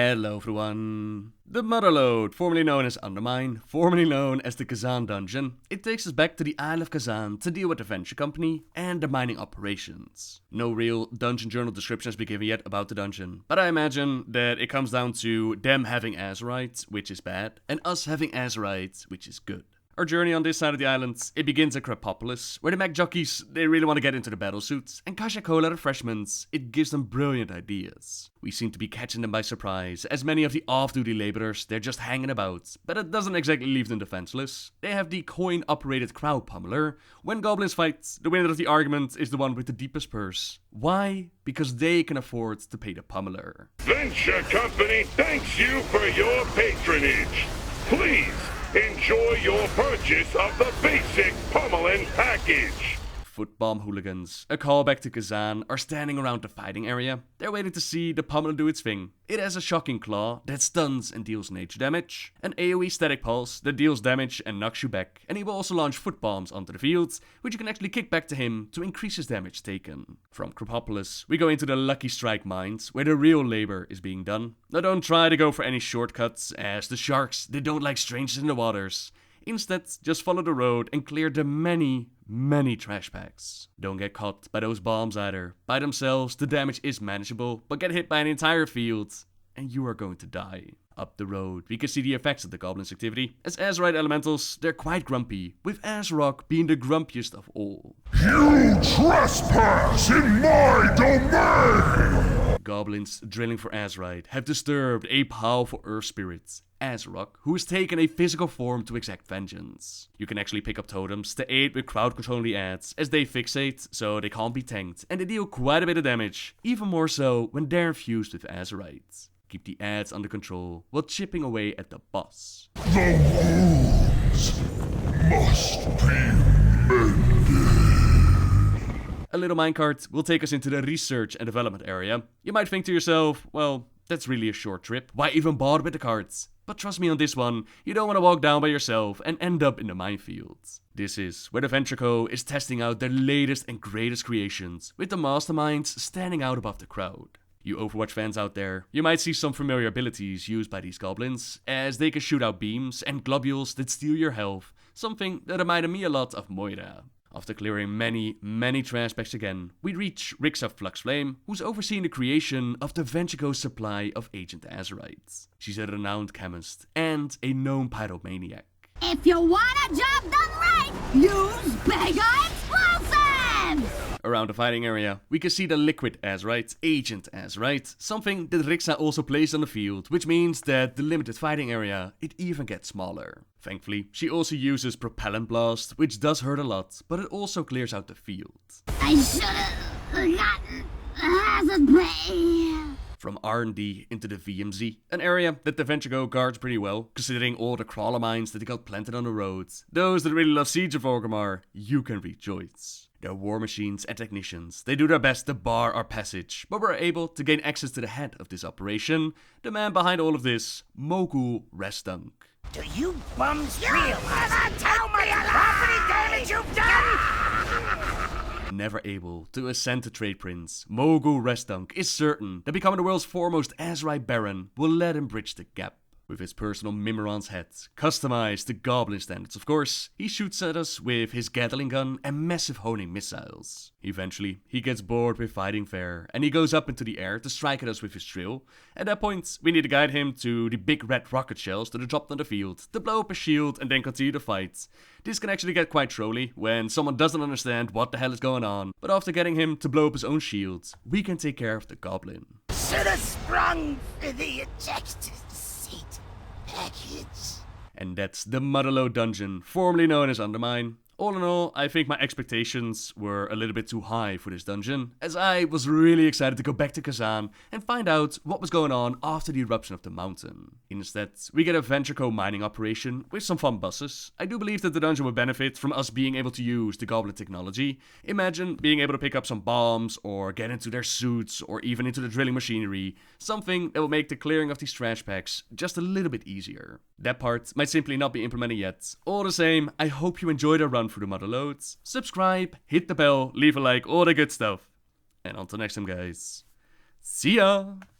Hello everyone. The Motherlode, formerly known as Undermine, formerly known as the Kezan dungeon, it takes us back to the Isle of Kezan to deal with the venture company and the mining operations. No real dungeon journal description has been given yet about the dungeon, but I imagine that it comes down to them having Azerite, which is bad, and us having Azerite, which is good. Our journey on this side of the island, it begins at Acropolis, where the Mac jockeys, they really want to get into the battle suits, and Coca-Cola refreshments, it gives them brilliant ideas. We seem to be catching them by surprise, as many of the off-duty laborers, they're just hanging about, but it doesn't exactly leave them defenseless. They have the coin-operated crowd pummeler. When Goblins fight, the winner of the argument is the one with the deepest purse. Why? Because they can afford to pay the pummeler. Venture Company thanks you for your patronage. Please enjoy your purchase of the basic pummeling package. Footbomb hooligans, a callback to Kezan, are standing around the fighting area. They're waiting to see the pummeler do its thing. It has a shocking claw that stuns and deals nature damage, an AoE static pulse that deals damage and knocks you back, and he will also launch foot bombs onto the field, which you can actually kick back to him to increase his damage taken. From Acropolis, we go into the Lucky Strike mines, where the real labor is being done. Now don't try to go for any shortcuts, as the sharks, they don't like strangers in the waters. Instead, just follow the road and clear the many trash packs. Don't get caught by those bombs either. By themselves, the damage is manageable, but get hit by an entire field, and you are going to die. Up the road, we can see the effects of the Goblins' activity. As Azerite elementals, they're quite grumpy, with Azeroth being the grumpiest of all. You trespass in my domain! Goblins drilling for Azerite have disturbed a powerful earth spirit, Azeroth, who has taken a physical form to exact vengeance. You can actually pick up totems to aid with crowd controlling the ads, as they fixate so they can't be tanked, and they deal quite a bit of damage, even more so when they're infused with Azerite. Keep the ads under control while chipping away at the boss. The wounds must be mended. A little minecart will take us into the research and development area. You might think to yourself, well, that's really a short trip. Why even bother with the carts? But trust me on this one, you don't want to walk down by yourself and end up in the minefield. This is where the Venture Co. is testing out their latest and greatest creations, with the masterminds standing out above the crowd. You Overwatch fans out there, you might see some familiar abilities used by these goblins, as they can shoot out beams and globules that steal your health, something that reminded me a lot of Moira. After clearing many trash packs again, we reach Rixa Fluxflame, who's overseeing the creation of the Venture Co.'s supply of Agent Azerite. She's a renowned chemist and a known Pyromaniac. If you want a job done right, use bigger explosives! Around the fighting area, we can see the liquid Azerite, Agent Azerite, something that Rixa also placed on the field, which means that the limited fighting area, it even gets smaller. Thankfully, she also uses Propellant Blast, which does hurt a lot, but it also clears out the field. I should've gotten hazard pay. From R&D into the VMZ, an area that the Venture Co. guards pretty well, considering all the crawler mines that they got planted on the roads. Those that really love Siege of Orgrimmar, you can rejoice. They're war machines and technicians. They do their best to bar our passage, but we're able to gain access to the head of this operation, the man behind all of this, Mogul Restunk. Do you bums realize how much property damage you've done? Never able to ascend to Trade Prince, Mogul Restunk is certain that becoming the world's foremost Azerite Baron will let him bridge the gap. With his personal Mimiron's head, customized to Goblin standards of course, he shoots at us with his Gatling gun and massive honing missiles. Eventually, he gets bored with fighting fair, and he goes up into the air to strike at us with his drill. At that point, we need to guide him to the big red rocket shells that are dropped on the field, to blow up his shield and then continue the fight. This can actually get quite trolly when someone doesn't understand what the hell is going on, but after getting him to blow up his own shield, we can take care of the Goblin. Should've sprung for the ejected seat package. And that's the Motherlode dungeon, formerly known as Undermine. All in all, I think my expectations were a little bit too high for this dungeon, as I was really excited to go back to Kezan and find out what was going on after the eruption of the mountain. Instead, we get a Venture Co. mining operation with some fun bosses. I do believe that the dungeon would benefit from us being able to use the Goblin technology. Imagine being able to pick up some bombs, or get into their suits, or even into the drilling machinery, something that will make the clearing of these trash packs just a little bit easier. That part might simply not be implemented yet. All the same, I hope you enjoyed our run through the Motherlodes. Subscribe, hit the bell, leave a like, all the good stuff. And until next time guys, see ya!